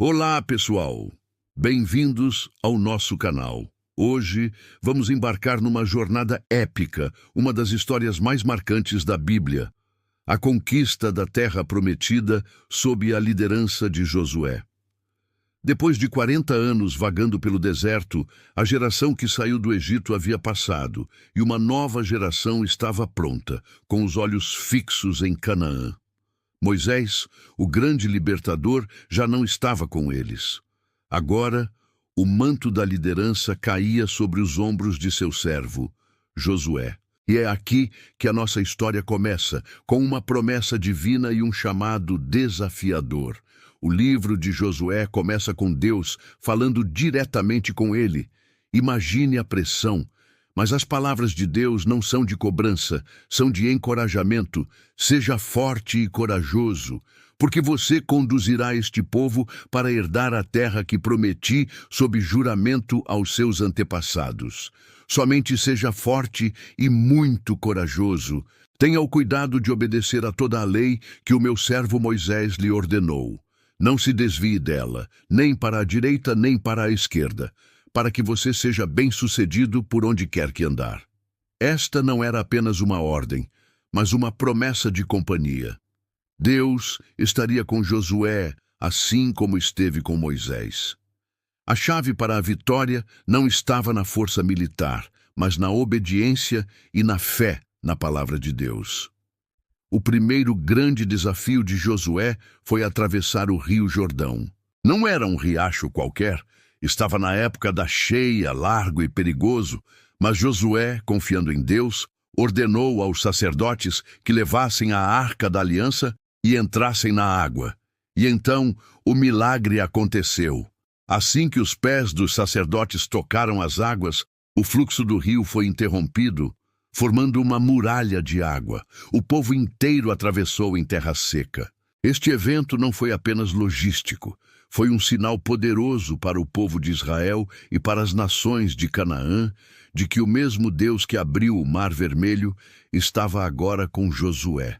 Olá, pessoal! Bem-vindos ao nosso canal. Hoje vamos embarcar numa jornada épica, uma das histórias mais marcantes da Bíblia, a conquista da Terra Prometida sob a liderança de Josué. Depois de 40 anos vagando pelo deserto, a geração que saiu do Egito havia passado e uma nova geração estava pronta, com os olhos fixos em Canaã. Moisés, o grande libertador, já não estava com eles. Agora, o manto da liderança caía sobre os ombros de seu servo, Josué. E é aqui que a nossa história começa, com uma promessa divina e um chamado desafiador. O livro de Josué começa com Deus falando diretamente com ele. Imagine a pressão. Mas as palavras de Deus não são de cobrança, são de encorajamento. Seja forte e corajoso, porque você conduzirá este povo para herdar a terra que prometi sob juramento aos seus antepassados. Somente seja forte e muito corajoso. Tenha o cuidado de obedecer a toda a lei que o meu servo Moisés lhe ordenou. Não se desvie dela, nem para a direita nem para a esquerda, para que você seja bem-sucedido por onde quer que andar. Esta não era apenas uma ordem, mas uma promessa de companhia. Deus estaria com Josué, assim como esteve com Moisés. A chave para a vitória não estava na força militar, mas na obediência e na fé na palavra de Deus. O primeiro grande desafio de Josué foi atravessar o Rio Jordão. Não era um riacho qualquer. Estava na época da cheia, largo e perigoso, mas Josué, confiando em Deus, ordenou aos sacerdotes que levassem a arca da aliança e entrassem na água. E então o milagre aconteceu. Assim que os pés dos sacerdotes tocaram as águas, o fluxo do rio foi interrompido, formando uma muralha de água. O povo inteiro atravessou em terra seca. Este evento não foi apenas logístico. Foi um sinal poderoso para o povo de Israel e para as nações de Canaã, de que o mesmo Deus que abriu o Mar Vermelho estava agora com Josué.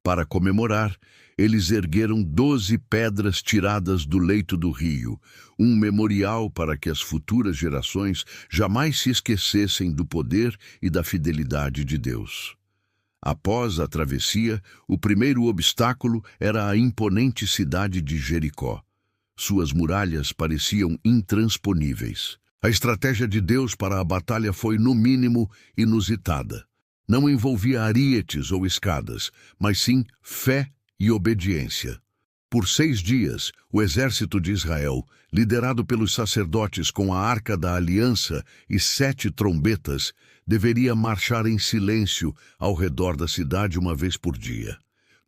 Para comemorar, eles ergueram 12 pedras tiradas do leito do rio, um memorial para que as futuras gerações jamais se esquecessem do poder e da fidelidade de Deus. Após a travessia, o primeiro obstáculo era a imponente cidade de Jericó. Suas muralhas pareciam intransponíveis. A estratégia de Deus para a batalha foi, no mínimo, inusitada. Não envolvia arietes ou escadas, mas sim fé e obediência. Por 6 dias, o exército de Israel, liderado pelos sacerdotes com a Arca da Aliança e 7 trombetas, deveria marchar em silêncio ao redor da cidade uma vez por dia.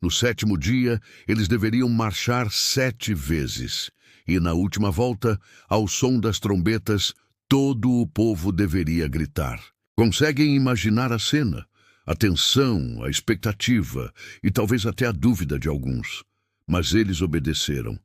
No 7º dia, eles deveriam marchar 7 vezes. E na última volta, ao som das trombetas, todo o povo deveria gritar. Conseguem imaginar a cena? A tensão, a expectativa e talvez até a dúvida de alguns. Mas eles obedeceram.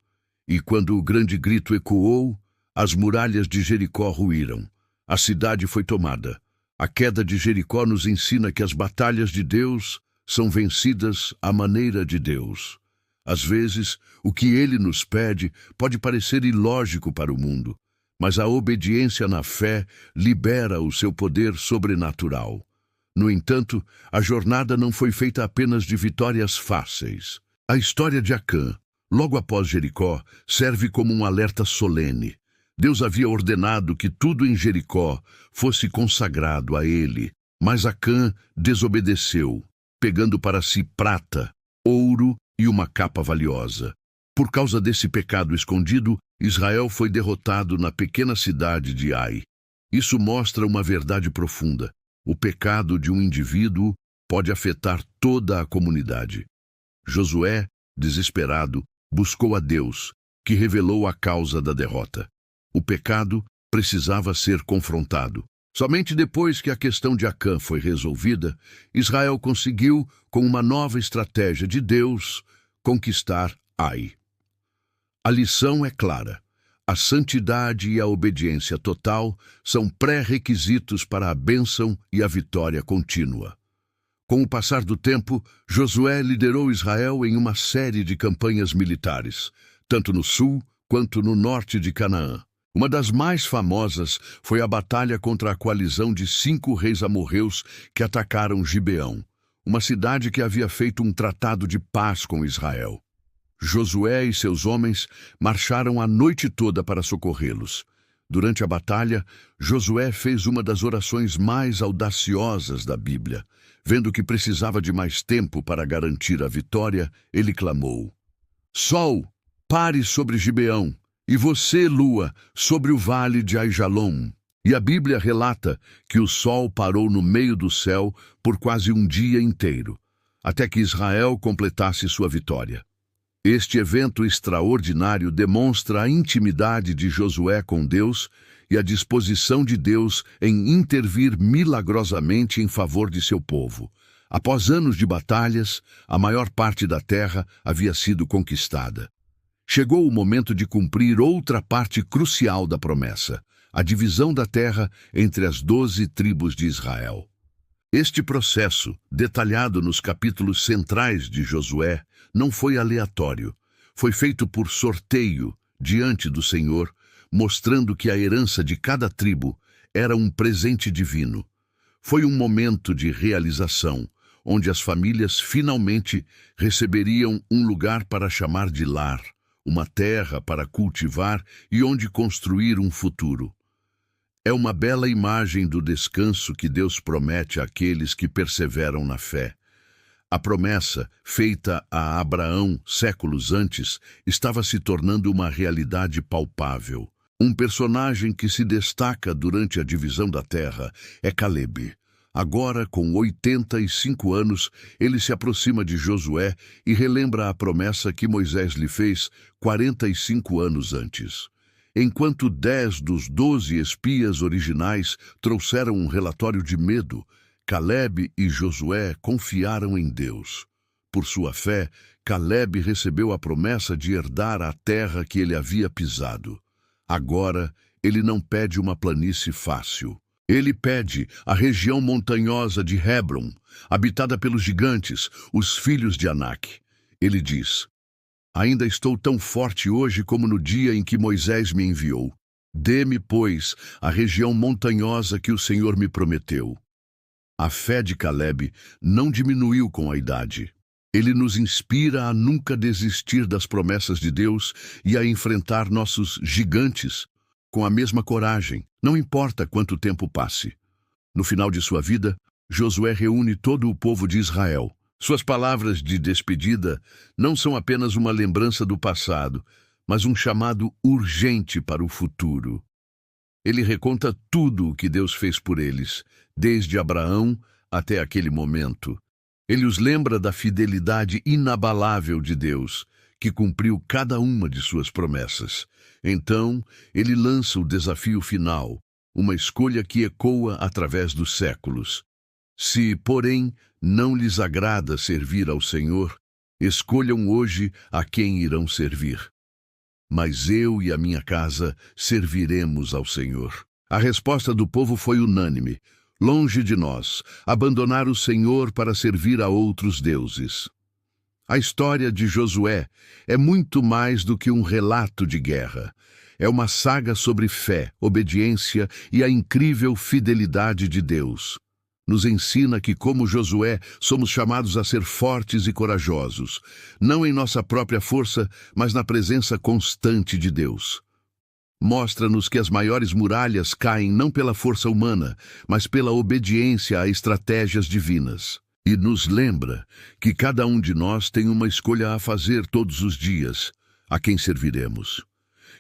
E quando o grande grito ecoou, as muralhas de Jericó ruíram. A cidade foi tomada. A queda de Jericó nos ensina que as batalhas de Deus são vencidas à maneira de Deus. Às vezes, o que ele nos pede pode parecer ilógico para o mundo, mas a obediência na fé libera o seu poder sobrenatural. No entanto, a jornada não foi feita apenas de vitórias fáceis. A história de Acã, logo após Jericó, serve como um alerta solene. Deus havia ordenado que tudo em Jericó fosse consagrado a ele, mas Acã desobedeceu, pegando para si prata, ouro e uma capa valiosa. Por causa desse pecado escondido, Israel foi derrotado na pequena cidade de Ai. Isso mostra uma verdade profunda. O pecado de um indivíduo pode afetar toda a comunidade. Josué, desesperado, buscou a Deus, que revelou a causa da derrota. O pecado precisava ser confrontado. Somente depois que a questão de Acã foi resolvida, Israel conseguiu, com uma nova estratégia de Deus, conquistar Ai. A lição é clara. A santidade e a obediência total são pré-requisitos para a bênção e a vitória contínua. Com o passar do tempo, Josué liderou Israel em uma série de campanhas militares, tanto no sul quanto no norte de Canaã. Uma das mais famosas foi a batalha contra a coalizão de 5 reis amorreus que atacaram Gibeão, uma cidade que havia feito um tratado de paz com Israel. Josué e seus homens marcharam a noite toda para socorrê-los. Durante a batalha, Josué fez uma das orações mais audaciosas da Bíblia. Vendo que precisava de mais tempo para garantir a vitória, ele clamou: Sol, pare sobre Gibeão, e você, lua, sobre o vale de Aijalon. E a Bíblia relata que o sol parou no meio do céu por quase um dia inteiro, até que Israel completasse sua vitória. Este evento extraordinário demonstra a intimidade de Josué com Deus e a disposição de Deus em intervir milagrosamente em favor de seu povo. Após anos de batalhas, a maior parte da terra havia sido conquistada. Chegou o momento de cumprir outra parte crucial da promessa, a divisão da terra entre as 12 tribos de Israel. Este processo, detalhado nos capítulos centrais de Josué, não foi aleatório. Foi feito por sorteio diante do Senhor, mostrando que a herança de cada tribo era um presente divino. Foi um momento de realização, onde as famílias finalmente receberiam um lugar para chamar de lar, uma terra para cultivar e onde construir um futuro. É uma bela imagem do descanso que Deus promete àqueles que perseveram na fé. A promessa, feita a Abraão séculos antes, estava se tornando uma realidade palpável. Um personagem que se destaca durante a divisão da terra é Calebe. Agora, com 85 anos, ele se aproxima de Josué e relembra a promessa que Moisés lhe fez 45 anos antes. Enquanto 10 dos 12 espias originais trouxeram um relatório de medo, Calebe e Josué confiaram em Deus. Por sua fé, Calebe recebeu a promessa de herdar a terra que ele havia pisado. Agora, ele não pede uma planície fácil. Ele pede a região montanhosa de Hebron, habitada pelos gigantes, os filhos de Anak. Ele diz: Ainda estou tão forte hoje como no dia em que Moisés me enviou. Dê-me, pois, a região montanhosa que o Senhor me prometeu. A fé de Calebe não diminuiu com a idade. Ele nos inspira a nunca desistir das promessas de Deus e a enfrentar nossos gigantes com a mesma coragem, não importa quanto tempo passe. No final de sua vida, Josué reúne todo o povo de Israel. Suas palavras de despedida não são apenas uma lembrança do passado, mas um chamado urgente para o futuro. Ele reconta tudo o que Deus fez por eles, desde Abraão até aquele momento. Ele os lembra da fidelidade inabalável de Deus, que cumpriu cada uma de suas promessas. Então, ele lança o desafio final, uma escolha que ecoa através dos séculos. Se, porém, não lhes agrada servir ao Senhor, escolham hoje a quem irão servir. Mas eu e a minha casa serviremos ao Senhor. A resposta do povo foi unânime. Longe de nós, abandonar o Senhor para servir a outros deuses. A história de Josué é muito mais do que um relato de guerra. É uma saga sobre fé, obediência e a incrível fidelidade de Deus. Nos ensina que, como Josué, somos chamados a ser fortes e corajosos, não em nossa própria força, mas na presença constante de Deus. Mostra-nos que as maiores muralhas caem não pela força humana, mas pela obediência a estratégias divinas. E nos lembra que cada um de nós tem uma escolha a fazer todos os dias, a quem serviremos.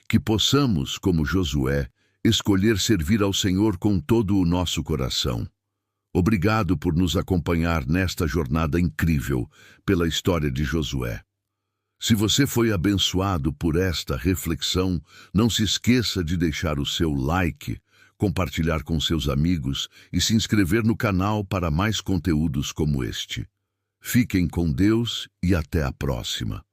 Que possamos, como Josué, escolher servir ao Senhor com todo o nosso coração. Obrigado por nos acompanhar nesta jornada incrível pela história de Josué. Se você foi abençoado por esta reflexão, não se esqueça de deixar o seu like, compartilhar com seus amigos e se inscrever no canal para mais conteúdos como este. Fiquem com Deus e até a próxima.